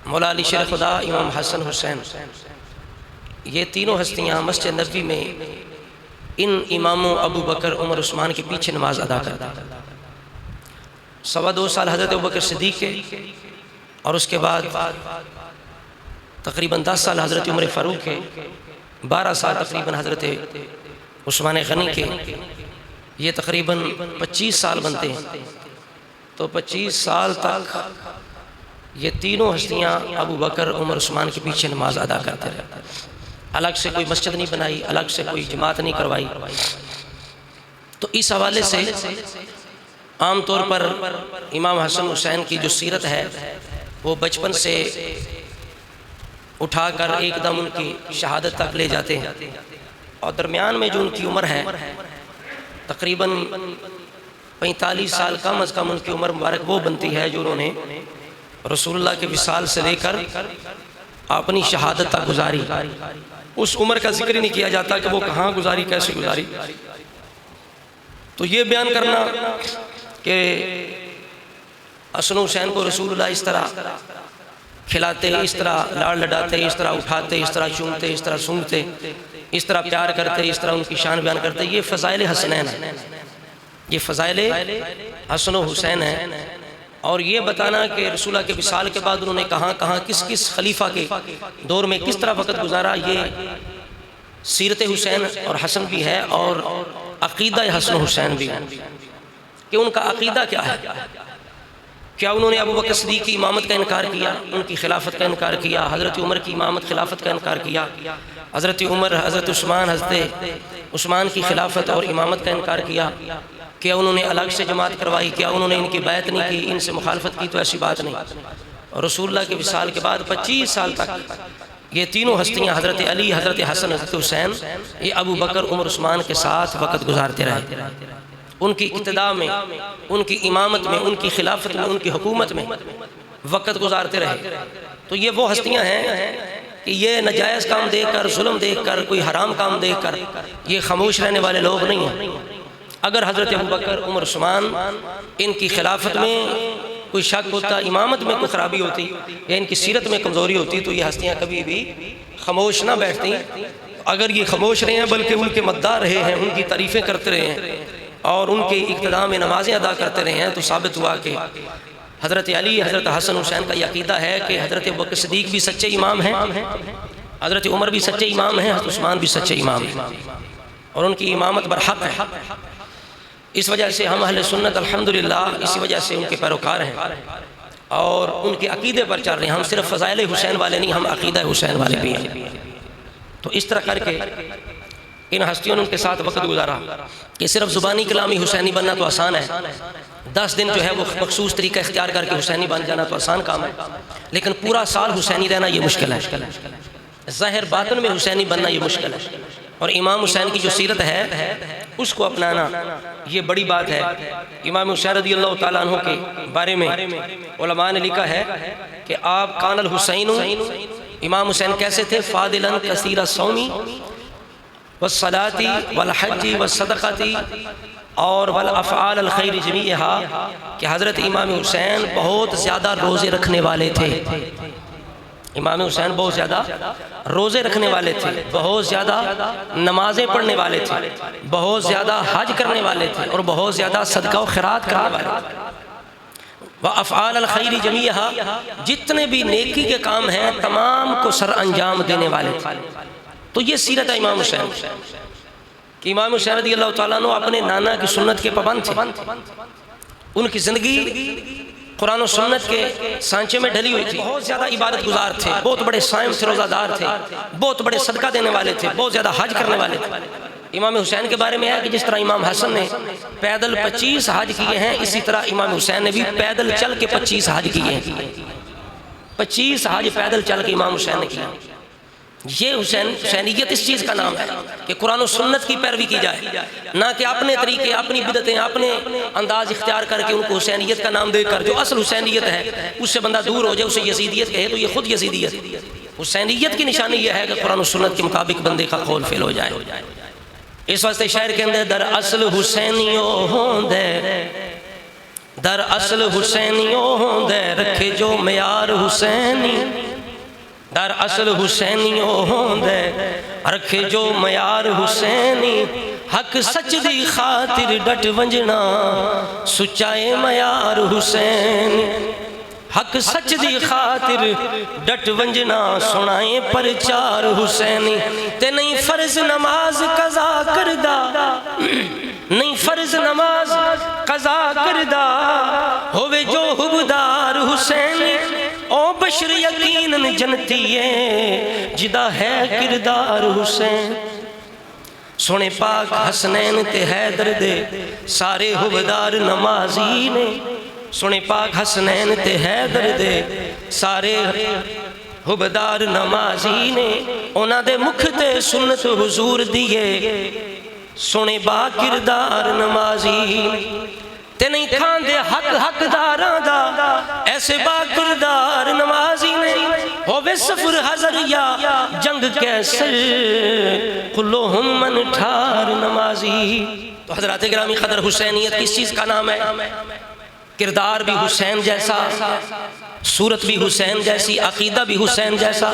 مولا علی شیر خدا، امام حسن حسین، یہ تینوں ہستیاں مسجد نبوی میں ان اماموں ابو بکر عمر عثمان کے پیچھے نماز ادا کرتا۔ 2.25 سال حضرت ابو بکر صدیق کے، اور اس کے بعد تقریباً 10 سال حضرت عمر فاروق کے، 12 سال تقریباً حضرت عثمان غنی کے، یہ تقریباً 25 سال بنتے ہیں۔ تو 25 سال تک یہ تینوں ہستیاں ابو بکر عمر عثمان کے پیچھے نماز ادا کرتے رہے۔ الگ سے کوئی مسجد نہیں بنائی، الگ سے کوئی جماعت نہیں کروائی۔ تو اس حوالے سے عام طور پر امام حسن حسین کی جو سیرت ہے وہ بچپن سے اٹھا کر ایک دم ان کی شہادت تک لے جاتے ہیں، اور درمیان میں جو ان کی عمر ہے تقریباً 45 سال، کم از کم ان کی عمر مبارک وہ بنتی ہے جو انہوں نے رسول اللہ کے وصال سے لے کر اپنی شہادت تک گزاری۔ اس عمر کا ذکر ہی نہیں کیا جاتا کہ وہ کہاں گزاری، کیسے گزاری۔ تو یہ بیان کرنا کہ حسن حسین کو رسول اللہ اس طرح کھلاتے، اس طرح لاڑ لڈاتے، اس طرح اٹھاتے، اس طرح چومتے، اس طرح سونگتے، اس طرح پیار کرتے، اس طرح ان کی شان بیان کرتے، یہ فضائل حسنین ہیں، یہ فضائل حسن و حسین ہیں۔ اور یہ بتانا کہ رسول اللہ کے وصال کے بعد انہوں نے کہاں کہاں کس کس خلیفہ کے دور میں کس طرح وقت گزارا، یہ سیرت حسین اور حسن بھی ہے، اور عقیدہ حسن و حسین بھی ہے کہ ان کا عقیدہ کیا ہے۔ کیا انہوں نے ابو بکر صدیق کی امامت کا انکار کیا، ان کی خلافت کا انکار کیا، حضرت عمر کی امامت خلافت کا انکار کیا، حضرت عمر، حضرت عثمان، حضرت عثمان کی خلافت اور امامت کا انکار کیا؟ کیا انہوں نے الگ سے جماعت کروائی؟ کیا انہوں نے ان کی بیعت نہیں کی، ان سے مخالفت کی؟ تو ایسی بات نہیں۔ اور رسول اللہ کے وصال کے بعد 25 سال تک یہ تینوں ہستیاں، حضرت علی، حضرت حسن، حضرت حسین، یہ ابو بکر عمر عثمان کے ساتھ وقت گزارتے رہے، ان کی اقتداء میں، ان کی امامت میں، ان کی خلافت میں، ان کی حکومت میں وقت گزارتے رہے۔ تو یہ وہ ہستیاں ہیں کہ یہ ناجائز کام دیکھ کر، ظلم دیکھ کر، کوئی حرام کام دیکھ کر یہ خاموش رہنے والے لوگ نہیں ہیں۔ اگر حضرت ابو بکر عمر عثمان ان کی خلافت میں کوئی شک ہوتا، امامت میں کوئی خرابی ہوتی یا ان کی سیرت میں کمزوری ہوتی، تو یہ ہستیاں کبھی بھی خاموش نہ بیٹھتی۔ اگر یہ خاموش رہے ہیں بلکہ ان کے مداح رہے ہیں، ان کی تعریفیں کرتے رہے ہیں اور ان کے اقتداء میں نمازیں ادا کرتے رہے ہیں، تو ثابت ہوا کہ حضرت علی، حضرت حسن حسین کا یہ عقیدہ ہے کہ حضرت ابو بکر صدیق بھی سچے امام ہیں، حضرت عمر بھی سچے امام ہیں، حضرت عثمان بھی سچے امام ہیں، اور ان کی امامت برحق ہے۔ اس وجہ سے ہم اہل سنت الحمدللہ اسی وجہ سے ان کے پیروکار ہیں اور ان کے عقیدے پر چل رہے ہیں۔ ہم صرف فضائل حسین والے نہیں، ہم عقیدہ حسین والے بھی ہیں۔ تو اس طرح کر کے ان ہستیوں نے ان کے ساتھ وقت گزارا کہ صرف زبانی کلامی حسینی بننا تو آسان ہے، 10 دن جو ہے وہ مخصوص طریقہ اختیار کر کے حسینی بن جانا تو آسان کام ہے، لیکن پورا سال حسینی رہنا یہ مشکل ہے، ظاہر باطن میں حسینی بننا یہ مشکل ہے۔ اور امام حسین کی جو سیرت ہے اس کو اپنانا یہ بڑی بات ہے۔ امام حسین رضی اللہ تعالیٰ عنہ کے بارے میں علماء نے لکھا ہے کہ آپ کان الحسین، امام حسین کیسے تھے؟ فاضلا کثیر الصوم والصلاۃ والحج والصدقۃ اور والافعال الخیر جمیعہا، کہ حضرت امام حسین بہت زیادہ روزے رکھنے والے تھے۔ امام حسین بہت زیادہ روزے رکھنے والے تھے، بہت زیادہ نمازیں پڑھنے والے تھے، بہت زیادہ حج کرنے والے تھے، اور بہت زیادہ صدقہ و خیرات کرنے والے تھے۔ وَأَفْعَالَ الْخَيْرِ جَمِيعَهَا، جتنے بھی نیکی کے کام ہیں تمام کو سر انجام دینے والے تھے۔ تو یہ سیرت ہے امام حسین کہ امام حسین رضی اللہ تعالیٰ عنہ اپنے نانا کی سنت کے پابند تھے۔ ان کی زندگی قرآن و سنت کے سانچے میں ڈھلی ہوئی تھی، بہت زیادہ عبادت گزار تھے، بہت بڑے صائم تھے، روزہ دار تھے، بہت بڑے صدقہ دینے والے تھے، بہت زیادہ حج کرنے والے تھے۔ امام حسین کے بارے میں ہے کہ جس طرح امام حسن نے پیدل 25 حج کیے ہیں، اسی طرح امام حسین نے بھی پیدل چل کے 25 حج کیے ہیں۔ 25 حج پیدل چل کے امام حسین نے کیا۔ یہ حسینیت اس چیز کا نام ہے کہ قرآن و سنت کی پیروی کی جائے، نہ کہ اپنے طریقے، اپنی بدعتیں، اپنے انداز اختیار کر کے ان کو حسینیت کا نام دے کر جو اصل حسینیت ہے اس سے بندہ دور ہو جائے، اسے یزیدیت کہے تو یہ خود یزیدیت۔ حسینیت کی نشانی یہ ہے کہ قرآن و سنت کے مطابق بندے کا قول فعل ہو جائے۔ اس واسطے شاعر کے اندر در اصل حسینیوں ہوندے در اصل حسینیوں ہوندے رکھے جو معیار حسینی در اصل حسینیوں ہوندے رکھے جو معیار حسینی حق سچ دی خاطر ڈٹ ونجنا سچائے معیار حسینی حق سچ دی خاطر ڈٹ ونجنا سنائیں پرچار حسینی تے نہیں فرض نماز قضا کردہ نہیں فرض نماز قضا کردہ ہوئے جو حبدار حسینی او بشر یقیناً جنتی ہے جدا ہے کردار حسین سونے پاک حسنین تے حیدر دے سارے حبدار نمازی نے سونے پاک حسنین تے حیدر دے سارے حبدار نمازی نے اونا دے مکھ تے سنت حضور دیئے سونے با کردار نمازی تے نہیں کھان دے حق داراں دا ایسے با کردار نمازی نے ہووے سفر حضر یا جنگ کیسر کلہم من ٹھار نمازی تو حضرات گرامی قدر حسینیت کس چیز کا نام ہے کردار بھی حسین جیسا صورت بھی حسین جیسی عقیدہ بھی حسین جیسا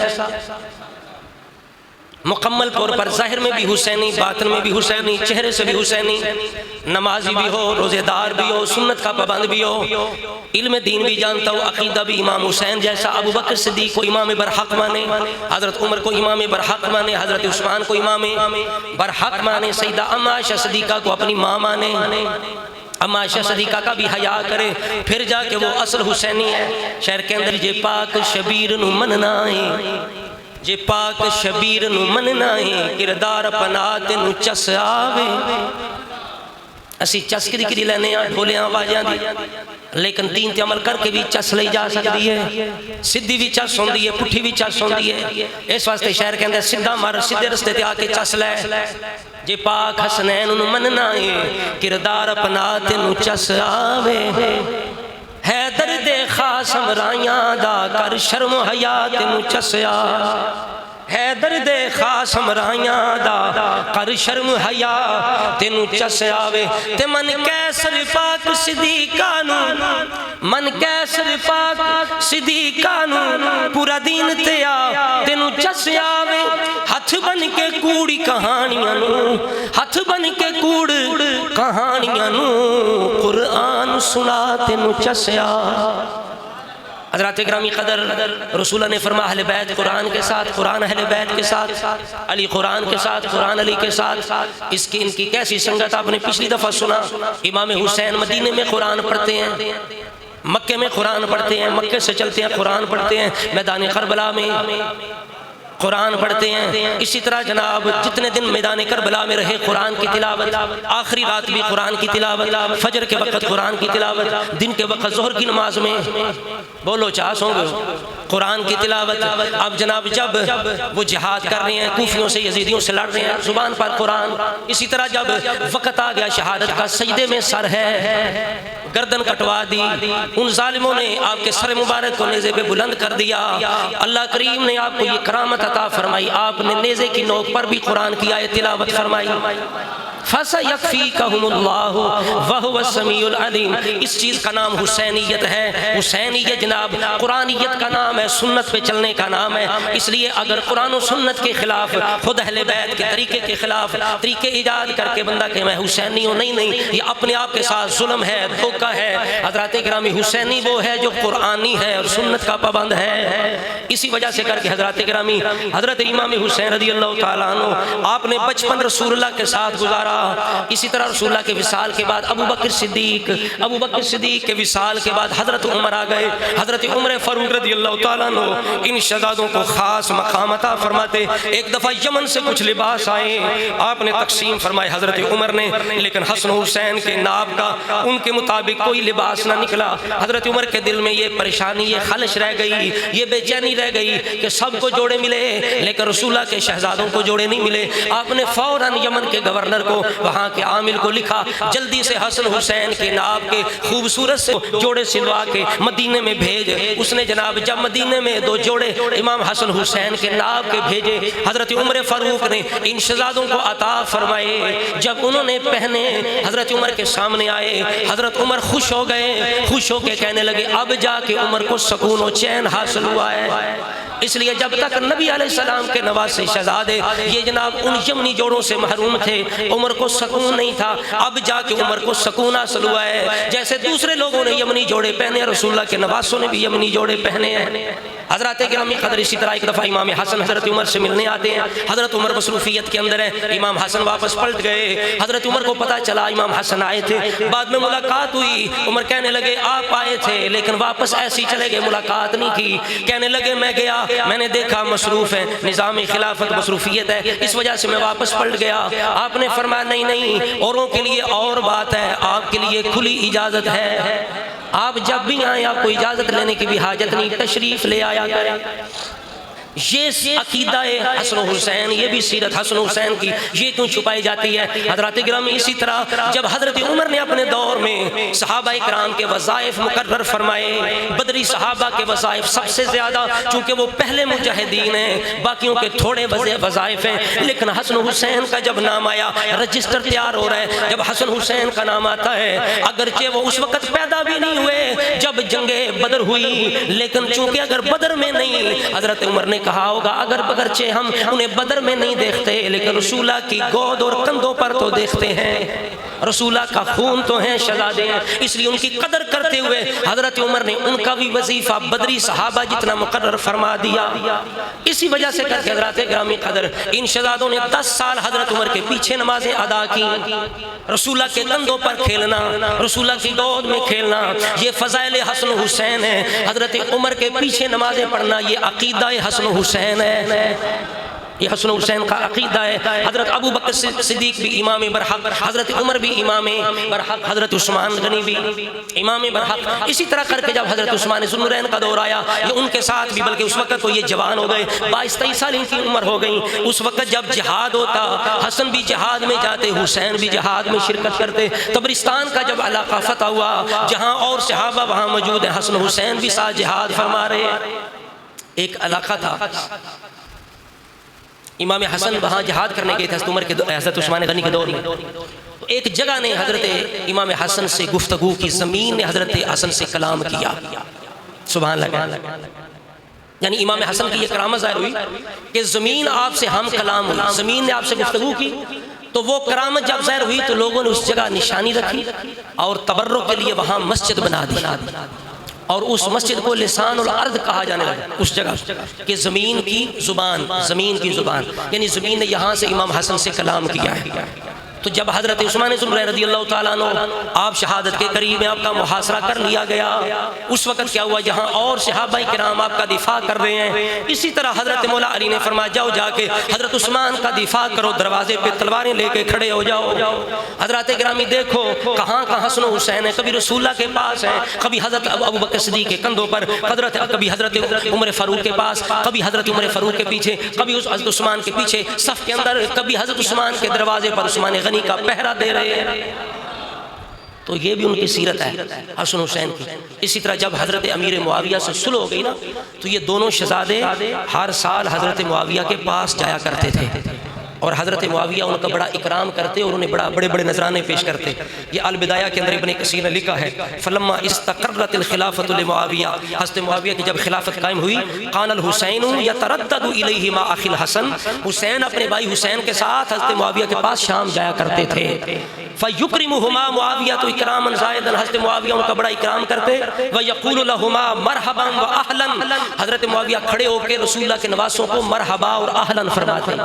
مکمل طور پر ظاہر میں بھی حسینی باطن میں بھی حسینی چہرے سے بھی حسینی نمازی بھی ہو روزے دار بھی ہو سنت کا پابند بھی ہو علم دین بھی جانتا ہو عقیدہ بھی امام حسین جیسا ابو بکر صدیق کو امام برحق مانے حضرت عمر کو امام برحق مانے حضرت عثمان کو امام برحق مانے سیدہ اما عائشہ صدیقہ کو اپنی ماں مانے اما عائشہ صدیقہ کا بھی حیا کرے پھر جا کے وہ اصل حسینی ہے شہر کے اندر جے پاک شبیر نو مننا ہے جے پاک شبیر نو مننا ہے کردار پناہ تینو چس آوے اسی چس کی لینے ڈھولیاں آوازیاں دی لیکن دین تے عمل کر کے بھی چس لئی جا سکتی ہے سدھی بھی چس ہوندی ہے پٹھی بھی چس ہوندی ہے اس واسطے شہر کے اندر سدھا مر سدھے رستے تے آکے چس لے جے پاک حسنین انہوں مننا ہے کردار اپنا تینو چس آوے حیدر دے خاص امرائیاں دا کر شرم و حیا تینو چس آوے حیدر دے خاص امرائیاں دا کر شرم و حیا تینو چس آوے تے من کیسر پاک صدیقانو من کیسر پاک صدیقانو پورا دین تیا تینو چس آوے ہتھ بن کے کوڑی کہانیاں نو ہتھ بن کے کوڑ کہانیاں نو قرآن سنا تینو چس آوے حضرات گرامی قدر رسولہ نے فرما اہل بیت قرآن کے ساتھ قرآن اہل بیت کے ساتھ علی قرآن کے ساتھ قرآن علی کے ساتھ اس کی ان کی کیسی سنگت آپ نے پچھلی دفعہ سنا امام حسین مدینے میں قرآن پڑھتے ہیں مکے میں قرآن پڑھتے ہیں مکے سے چلتے ہیں قرآن پڑھتے ہیں میدان کربلا میں قرآن پڑھتے ہیں اسی طرح جناب جتنے دن میدان کربلا میں رہے قرآن کی تلاوت آخری رات بھی قرآن کی تلاوت فجر کے وقت قرآن کی تلاوت دن کے وقت ظہر کی نماز میں بولو چاس ہوں گے قرآن کی تلاوت اب جناب جب وہ جہاد کر رہے ہیں کوفیوں سے یزیدیوں سے لڑ رہے ہیں زبان پر قرآن اسی طرح جب وقت آ گیا شہادت کا سجدے میں سر ہے گردن کٹوا دی ان ظالموں نے آپ کے سر مبارک کو نیزے پہ بلند کر دیا اللہ کریم نے آپ کو یہ کرامت عطا فرمائی آپ نے نیزے کی نوک پر بھی قرآن کی آیت تلاوت فرمائی فَسَيَكْفِيكَهُمُ اللَّهُ وَهُوَ السَّمِيعُ الْعَلِيمُ اس چیز کا نام حسینیت ہے حسینیت جناب قرآنیت کا نام ہے سنت پہ چلنے کا نام ہے اس لیے اگر قرآن و سنت کے خلاف خود اہل بیت کے طریقے کے خلاف طریقے ایجاد کر کے بندہ کہ میں حسینی ہوں نہیں یہ اپنے آپ کے ساتھ ظلم ہے دھوکہ ہے حضرات گرامی حسینی وہ ہے جو قرآنی ہے اور سنت کا پابند ہے اسی وجہ سے کر کے حضرات گرامی حضرت امام حسین رضی اللہ تعالیٰ عنہ آپ نے بچپن رسول اللہ کے ساتھ گزارا اسی طرح رسول اللہ کے وصال کے بعد ابو بکر صدیق کے وصال کے بعد حضرت عمر آ گئے حضرت عمر فاروق رضی اللہ تعالیٰ عنہ ان شہزادوں کو خاص مقام عطا فرماتے ایک دفعہ یمن سے کچھ لباس آئے آپ نے تقسیم فرمائے حضرت عمر نے لیکن حسن حسین کے ناب کا ان کے مطابق کوئی لباس نہ نکلا حضرت عمر کے دل میں یہ پریشانی یہ خلش رہ گئی یہ بے چینی رہ گئی کہ سب کو جوڑے ملے لیکن رسول اللہ کے شہزادوں کو جوڑے نہیں ملے آپ نے فوراً یمن کے گورنر کو کو وہاں کے عامل کو لکھا جلدی سے حسن حسین کے ناب کے خوبصورت سے جوڑے سلوا کے مدینے میں بھیج. اس نے جناب جب مدینے میں 2 جوڑے امام حسن حسین کے ناب کے بھیجے, حضرت عمر فاروق نے ان شہزادوں کو عطا فرمائے. جب انہوں نے پہنے حضرت عمر کے سامنے آئے, حضرت عمر خوش ہو گئے, خوش ہو کے کہنے لگے اب جا کے عمر کو سکون و چین حاصل ہوا ہے. اس لیے جب تک نبی علیہ السلام کے نواسے شہزادے یہ جناب ان یمنی جوڑوں سے محروم تھے, عمر کو سکون نہیں تھا. اب جا کے عمر کو سکون حاصل ہوا ہے. جیسے دوسرے لوگوں نے یمنی جوڑے پہنے, رسول اللہ کے نواسوں نے بھی یمنی جوڑے پہنے ہیں. حضرات گرامی قدر اسی طرح ایک دفعہ امام حسن حضرت عمر سے ملنے آتے ہیں. حضرت عمر مصروفیت کے اندر ہے, امام حسن واپس پلٹ گئے. حضرت عمر کو پتہ چلا امام حسن آئے تھے, بعد میں ملاقات ہوئی. عمر کہنے لگے آپ آئے تھے لیکن واپس ایسی چلے گئے, ملاقات نہیں کی. کہنے لگے میں گیا, میں نے دیکھا مصروف ہے, نظام خلافت مصروفیت ہے, اس وجہ سے میں واپس پلٹ گیا. آپ نے فرمایا نہیں نہیں, اوروں کے لیے اور بات ہے, آپ کے لیے کھلی اجازت ہے. آپ جب بھی آئیں آپ کو اجازت لینے کی بھی حاجت نہیں, تشریف لے آیا کریں. یہ عقیدہ حسن حسین, یہ بھی سیرت حسن حسین کی یہ کیوں چھپائی جاتی ہے؟ حضرات گرامی اسی طرح جب حضرت عمر نے اپنے دور میں صحابہ کرام کے وظائف مقرر فرمائے, بدری صحابہ کے وظائف سب سے زیادہ, چونکہ وہ پہلے مجاہدین ہیں, باقیوں کے تھوڑے وظائف ہیں, لیکن حسن حسین کا جب نام آیا رجسٹر تیار ہو رہا ہے. جب حسن حسین کا نام آتا ہے, اگرچہ وہ اس وقت پیدا بھی نہیں ہوئے جب جنگ بدر ہوئی, لیکن چونکہ اگر بدر میں نہیں, حضرت عمر نے کہا ہوگا اگرچہ ہم انہیں بدر میں نہیں دیکھتے لیکن رسول اللہ کی گود اور کندھوں پر تو دیکھتے ہیں, رسول اللہ کا خون تو ہیں, شہزادے ہیں, اس لیے ان کی قدر کرتے ہوئے حضرت عمر نے ان کا بھی وظیفہ بدری صحابہ جتنا مقرر فرما دیا. اسی وجہ سے کر کے حضرات گرامی قدر ان شہزادوں نے 10 سال حضرت عمر کے پیچھے نمازیں ادا کی. رسول اللہ کے کندھوں پر کھیلنا, رسول اللہ کی گود میں کھیلنا, یہ فضائل حسن حسین ہے. حضرت عمر کے پیچھے نمازیں پڑھنا یہ عقیدہ حسن حسین ہے, یہ حسن حسین کا عقیدہ ہے. حضرت ابو بکر صدیق بھی امام برحق, حضرت عمر بھی امام برحق, حضرت عثمان غنی بھی امام برحق. اسی طرح کر کے جب حضرت عثمان ذو النورین کا دور آیا, یہ ان کے ساتھ بھی, بلکہ اس وقت تو یہ جوان ہو گئے, 22-23 سال ان کی عمر ہو گئی. اس وقت جب جہاد ہوتا, حسن بھی جہاد میں جاتے, حسین بھی جہاد میں شرکت کرتے. طبرستان کا جب علاقہ فتح ہوا, جہاں اور صحابہ وہاں موجود ہیں, حسن حسین بھی ساتھ جہاد فرما رہے. ایک علاقہ تھا, امام حسن وہاں جہاد کرنے گئے تھے حضرت عثمان غنی کے دور میں. تو ایک جگہ نے حضرت امام حسن سے گفتگو کی, زمین نے حضرت حسن سے کلام کیا. سبحان اللہ, یعنی امام حسن کی یہ کرامت ظاہر ہوئی کہ زمین آپ سے ہم کلام ہوئی, زمین نے آپ سے گفتگو کی. تو وہ کرامت جب ظاہر ہوئی تو لوگوں نے اس جگہ نشانی رکھی اور تبرک کے لیے وہاں مسجد بنا دی, اور اس مسجد کو لسان الارض کہا جانے لگا اس جگہ کہ زمین کی زبان, زمین کی زبان, یعنی زمین نے یہاں سے امام حسن سے کلام کیا ہے. تو جب حضرت عثمان ذو النورین رضی اللہ تعالیٰ عنہ آپ شہادت کے قریب میں, آپ کا محاصرہ کر لیا گیا, اس وقت کیا ہوا, جہاں اور صحابہ کرام آپ کا دفاع کر رہے ہیں, اسی طرح حضرت مولا علی نے فرمایا جاؤ جا کے حضرت عثمان کا دفاع کرو, دروازے پہ تلواریں لے کے کھڑے ہو جاؤ. حضرات گرامی دیکھو کہاں کہاں حسن حسین ہے, کبھی رسول اللہ کے پاس ہیں, کبھی حضرت ابو بکر صدیق کے کندھوں پر, کبھی حضرت عمر فاروق کے پاس, کبھی حضرت عمر فاروق کے پیچھے, کبھی حضرت عثمان کے پیچھے صف کے اندر, کبھی حضرت عثمان کے دروازے پر عثمان غنی کا پہرا دے رہے ہیں. تو یہ بھی ان کی سیرت ہے حسن حسین کی. اسی طرح جب حضرت امیر معاویہ سے صلح ہو گئی نا, تو یہ دونوں شہزادے ہر سال حضرت معاویہ کے پاس جایا کرتے تھے, اور حضرت معاویہ ان کا بڑا اکرام کرتے اور انہیں بڑے بڑے نذرانے پیش کرتے. یہ البدایہ کے اندر ابن کثیر نے لکھا ہے, فلما استقرت الخلافت لمعاویہ, حضرت معاویہ کی جب خلافت قائم ہوئی, قال الحسین یتردد الیہ مع اخی الحسن, حسین اپنے بھائی حسین کے ساتھ حضرت معاویہ کے پاس شام جایا کرتے تھے. فیکرمہما معاویہ, تو اکراما زائدا, حضرت معاویہ ان کا بڑا اکرام کرتے. ویقول لہما مرحبا واہلا, حضرت معاویہ کھڑے ہو کے رسول اللہ کے نواسوں کو مرحبا اور اہلا فرماتے.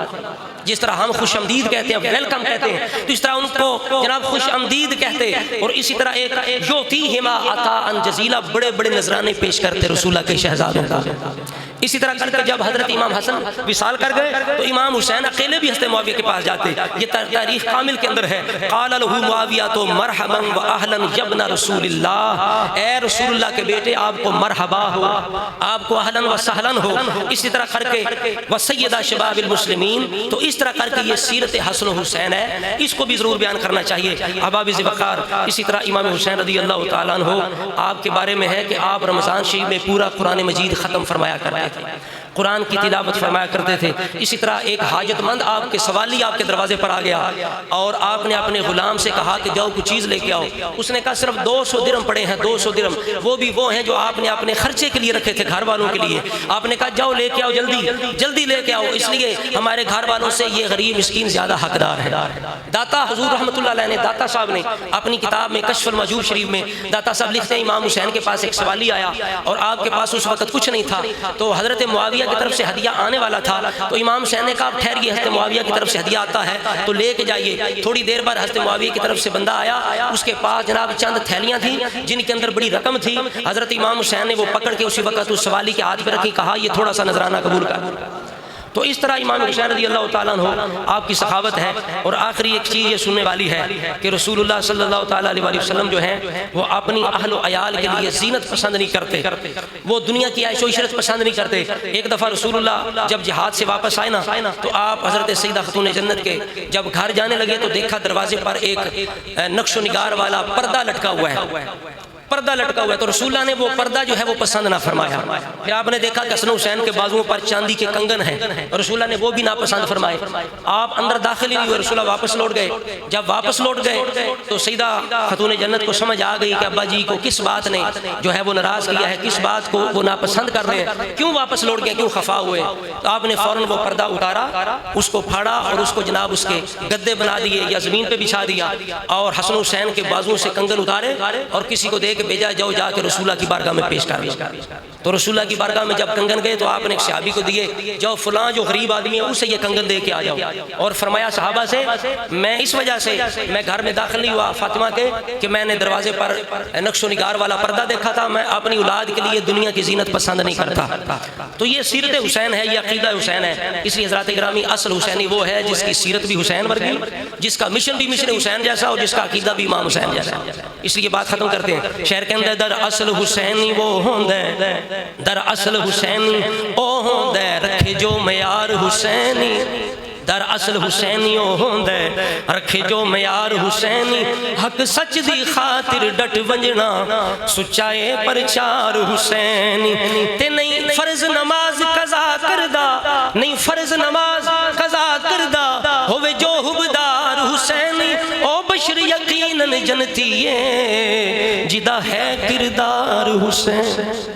جس طرح ہم خوش آمدید کہتے ہیں, ویلکم کہتے ہیں, تو اس طرح ان کو جناب خوش آمدید کہتے. اور اسی طرح ایک یعطیہما عطاء جزیلا, بڑے بڑے نذرانے پیش کرتے رسول اللہ کے شہزادوں کا. اسی طرح کر کے جب حضرت امام حسن وصال کر گئے تو امام حسین اکیلے بھی حضرت معاویہ کے پاس جاتے. یہ تاریخ کامل کے اندر ہے. قال لہ معاویہ تو مرحبا و اہلا یبن رسول اللہ، اے رسول اللہ کے بیٹے آپ کو مرحبا ہو، آپ کو اہلا و سہلا ہو، اسی طرح کر کے و سیدہ شباب المسلمین، تو اس طرح کر کے یہ سیرت حسن و حسین ہے، اس کو بھی ضرور بیان کرنا چاہیے احباب وقار۔ اسی طرح امام حسین رضی اللہ تعالیٰ عنہ آپ کے بارے میں ہے کہ آپ رمضان شریف میں پورا قرآن مجید ختم فرمایا کرتے تھے، قرآن کی تلاوت فرمایا کرتے تھے۔ اسی طرح ایک حاجت مند آپ کے سوالی آپ کے دروازے پر آ گیا اور آپ نے اپنے غلام سے کہا کہ جاؤ کچھ چیز لے کے آؤ، اس نے کہا صرف 200 درہم پڑے ہیں، 200 درہم، وہ بھی وہ ہیں جو آپ نے اپنے خرچے کے لیے رکھے تھے گھر والوں کے لیے۔ آپ نے کہا جاؤ لے کے آؤ، جلدی جلدی لے کے آؤ، اس لیے ہمارے گھر والوں سے یہ غریب مسکین زیادہ حقدار ہے۔ داتا حضور رحمۃ اللہ علیہ نے، داتا صاحب نے اپنی کتاب میں کشف المحجوب شریف میں داتا صاحب لکھتے ہیں امام حسین کے پاس ایک سوالی آیا اور آپ کے پاس اس وقت کچھ نہیں تھا، تو حضرت معاویہ کی طرف سے ہدیہ آنے والا تھا، تو امام حسین نے کہا آپ ٹھہریے، حضرت معاویہ کی طرف سے ہدیہ آتا ہے تو لے کے جائیے۔ تھوڑی دیر بعد حضرت معاویہ کی طرف سے بندہ آیا، اس کے پاس جناب چند تھیلیاں تھیں جن کے اندر بڑی رقم تھی۔ حضرت امام حسین نے وہ پکڑ کے اسی وقت اس سوالی کے ہاتھ پہ رکھی، کہا یہ تھوڑا سا نذرانہ قبول کر۔ تو اس طرح امام حسین رضی اللہ تعالیٰ عنہ آپ کی سخاوت ہے۔ اور آخری ایک چیز یہ سننے والی ہے کہ رسول اللہ صلی اللہ تعالیٰ علیہ وسلم جو ہیں وہ اپنی اہل و عیال کے لیے زینت پسند نہیں کرتے، وہ دنیا کی عیش و عشرت پسند نہیں کرتے۔ ایک دفعہ رسول اللہ جب جہاد سے واپس آئے نا تو آپ حضرت سیدہ خاتون جنت کے جب گھر جانے لگے تو دیکھا دروازے پر ایک نقش و نگار والا پردہ لٹکا ہوا ہے، پردہ لٹکا ہوا ہے، تو رسول اللہ نے وہ پردہ جو ہے وہ پسند نہ فرمایا۔ پھر آپ نے دیکھا کہ حسن حسین کے بازوؤں پر چاندی کے کنگن ہیں، رسول اللہ نے وہ بھی ناپسند فرمائے۔ آپ اندر داخل ہی نہیں ہوئے، رسول اللہ واپس لوٹ گئے۔ جب واپس لوٹ گئے تو سیدہ خاتون جنت کو سمجھ آ گئی کہ ابا جی کو کس بات نے جو ہے وہ ناراض کیا ہے، کس بات کو وہ ناپسند کر رہے ہیں، کیوں واپس لوٹ گئے، کیوں خفا ہوئے۔ تو آپ نے فوراً وہ پردہ اتارا، اس کو پھاڑا اور اس کو جناب اس کے گدے بنا دیے یا زمین پہ بچھا دیا، اور حسن حسین کے بازوؤں سے کنگن اتارے اور کسی کو دے کے بھیجا جاؤ جا کے رسول اللہ کی بارگاہ میں پیش کر دیا۔ تو رسول اللہ کی بارگاہ میں جب کنگن گئے تو آپ نے ایک صحابی کو دیے، جاؤ فلاں جو غریب آدمی ہے اسے یہ کنگن دے کے آ جاؤ، اور فرمایا صحابہ سے میں اس وجہ سے میں گھر میں داخل نہیں ہوا فاطمہ کے کہ میں نے دروازے پر نقش و نگار والا پردہ دیکھا تھا، میں اپنی اولاد کے لیے دنیا کی زینت پسند نہیں کرتا۔ تو یہ سیرت حسین ہے، یہ عقیدہ حسین ہے۔ اس لیے حضرات گرامی اصل حسینی وہ ہے جس کی سیرت بھی حسین ورگی، جس کا مشن بھی مشن حسین جیسا اور جس کا عقیدہ بھی امام حسین جیسا۔ اس لیے بات ختم کرتے ہیں، شعر کے اندر در اصل حسینی وہ ہوندے، در اصل حسینی او ہوندے، رکھے جو معیار حسینی، در اصل حسینی او ہوندے، رکھے جو معیار حسینی، حق سچ دی خاطر ڈٹ ونجنا، سچائے پرچار حسینی، تے نہیں فرض نماز قضا کردہ، نہیں فرض نماز قضا کردہ، ہوئے جو حبدار حسینی، او بشر یقیناً جنتی ہے جدا ہے کردار حسین۔